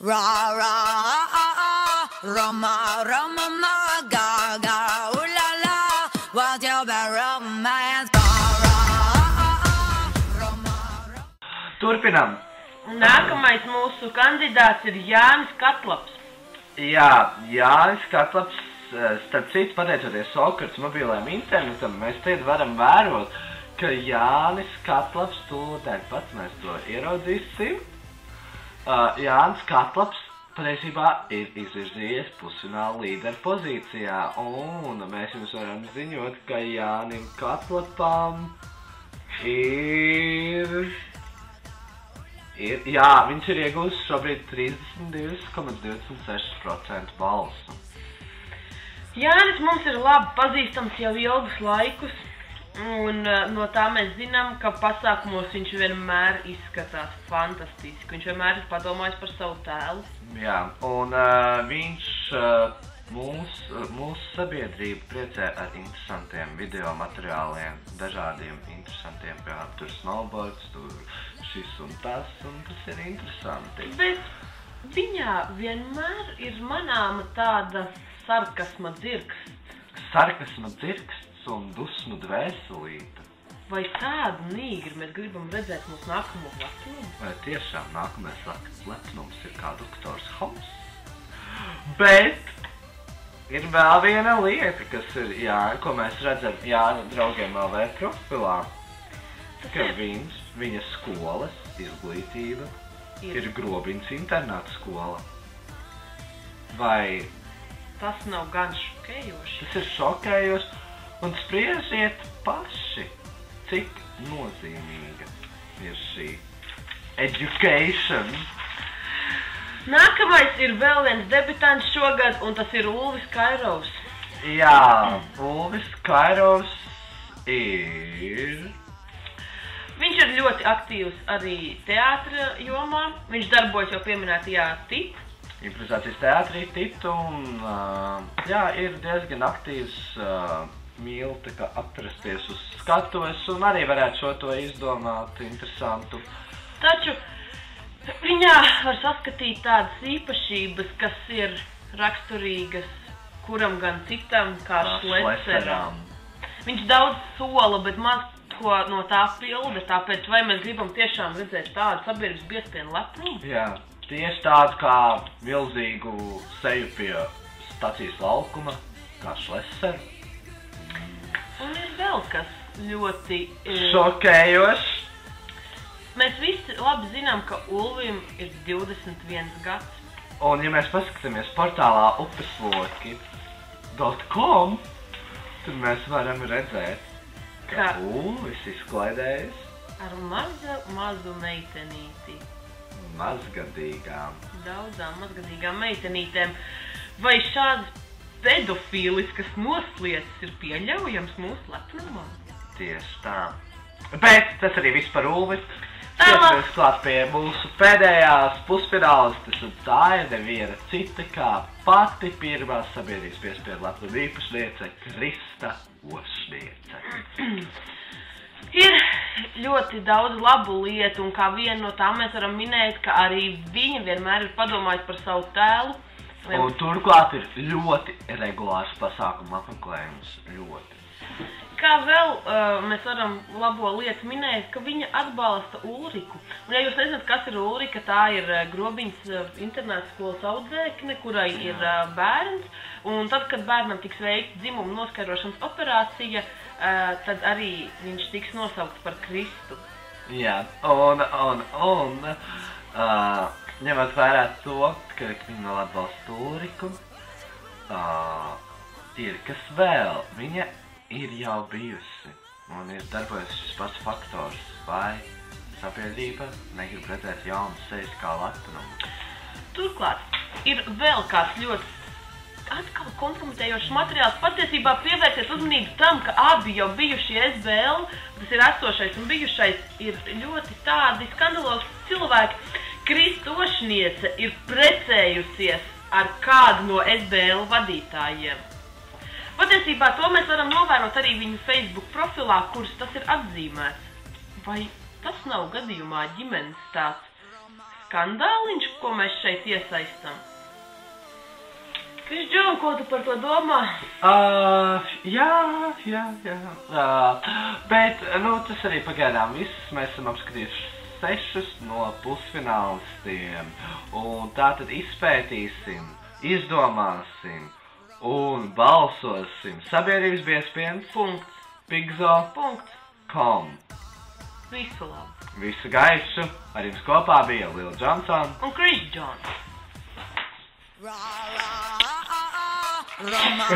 Ra ra Roma Roma ma ga ga ooh la la what's your bad romance Turpinām. Nākamais mūsu kandidāts ir Jānis Katlaps. Jā, Jānis Katlaps, starp citu, pateicoties Sokrats mobilajam internetam, mēs tagad varam vērot, ka Jānis Katlaps, tūlīt pat mēs to ieraudzīsim. Jānis Katlaps patiesībā ir izvirzījies pusfināla līderu pozīcijā, un mēs jums varam ziņot, ka Jānim Katlapam jā, viņš ir iegūst šobrīd 32,26% balsu. Jānis mums ir labi pazīstams jau ilgus laikus, un no tā mēs zinām, ka pasākumos viņš vienmēr izskatās fantastiski. Viņš vienmēr ir padomājis par savu tēlu. Jā, un viņš mūsu sabiedrību priecē ar interesantiem video materiāliem, dažādiem interesantiem, piemēram, tur snowboards, tur šis un tas ir interesanti. Bet viņā vienmēr ir manāma tāda sarkasma dzirksts. Sarkasma dzirksts un dusmu dvēselīta. Vai tādu nīgri mēs gribam redzēt mūsu nākamo lepnumu? Vai tiešām nākamais lepnums ir kā doktors Homs? Bet ir vēl viena lieta, kas ir, ko mēs redzam Jāņa draugiem LV profilā, ka viņa skolas izglītība ir Grobiņas internāta skola. Vai tas nav gan šokējoši? Tas ir šokējoši, un spriežiet paši, cik nozīmīga ir šī education. Nākamais ir vēl viens debitants šogad, un tas ir Ulvis Kairovs. Jā, Ulvis Kairovs ir... Viņš ir ļoti aktīvs arī teātra jomā. Viņš darbojas jau pieminētajā TIT. Improvizācijas teātrī TIT, un jā, ir diezgan aktīvs, mīl atrasties uz skatuves, un arī varētu šo to izdomāt interesantu. Taču viņā var saskatīt tādas īpašības, kas ir raksturīgas kuram gan citam, kā Šleceram. Viņš daudz sola, bet maz ko no tā pilda, tāpēc vai mēs gribam tiešām redzēt tādu sabiedrības biespienu lepnumu? Jā, tieši tādu kā milzīgu seju pie stacijas laukuma, kā Šleceru. Un ir vēl kas ļoti... šokējošs. Mēs visi labi zinām, ka Ulvim ir 21 gads. Un ja mēs paskatāmies portālā upesloki.com, tad mēs varam redzēt, ka Ulvis izklaidējas ar mazu meitenīti. Mazgadīgām. Daudzām mazgadīgām meitenītēm. Vai šādas pedofīliskas noslietas ir pieļaujams mūsu lepnumā? Tieši tā. Bet tas arī viss par Ulvi. Ķeramies klāt pie mūsu pēdējās pusfinālistes, un tā ir neviena cita kā pati pirmā sabiedrības piespiedu lepnuma īpašniece Krista Ošniece. Ir ļoti daudz labu lietu, un kā vienu no tām mēs varam minēt, ka arī viņa vienmēr ir padomājusi par savu tēlu. Un turklāt ir ļoti regulārs pasākumu apmeklējums, ļoti. Kā vēl mēs varam labo lietu minēt, ka viņa atbalsta Ulriku. Un ja jūs nezināt, kas ir Ulrika, tā ir Grobiņas internāta skolas audzēkne, kurai ir bērns. Un tad, kad bērnam tiks veikta dzimuma noskaidrošanas operācija, tad arī viņš tiks nosaukts par Kristu. Jā, un ņemot vērā to, ka viņa vēl atbalsta Ulriku, ir kas vēl, viņa ir jau bijusi, un ir darbojas šis pats faktors, vai sabiedrība negrib redzēt jaunas sejas kā lepnumu. Turklāt, ir vēl kāds ļoti atkal kompromitējošs materiāls. Patiesībā pievērsiet uzmanību tam, ka abi jau bijušie SBL, tas ir esošais un bijušais, ir ļoti tādi skandalozi cilvēki. Krista Ošniece ir precējusies ar kādu no SBL vadītājiem. Patiesībā to mēs varam novērot arī viņu Facebook profilā, kurš tas ir atzīmēts. Vai tas nav gadījumā ģimenes tāds skandāliņš, ko mēs šeit iesaistam? Krišģom, ko tu par to domā? Jā. Bet, tas arī pagaidām viss. Mēs esam apskatījuši 6 no pusfinālistiem. Un tātad izpētīsim, izdomāsim un balsosim sabiedrības biespiens. Pigzo.com. Visu labu. Visu gaišu. Ar jums kopā bija Lil Johnson un Krišģons. Rama,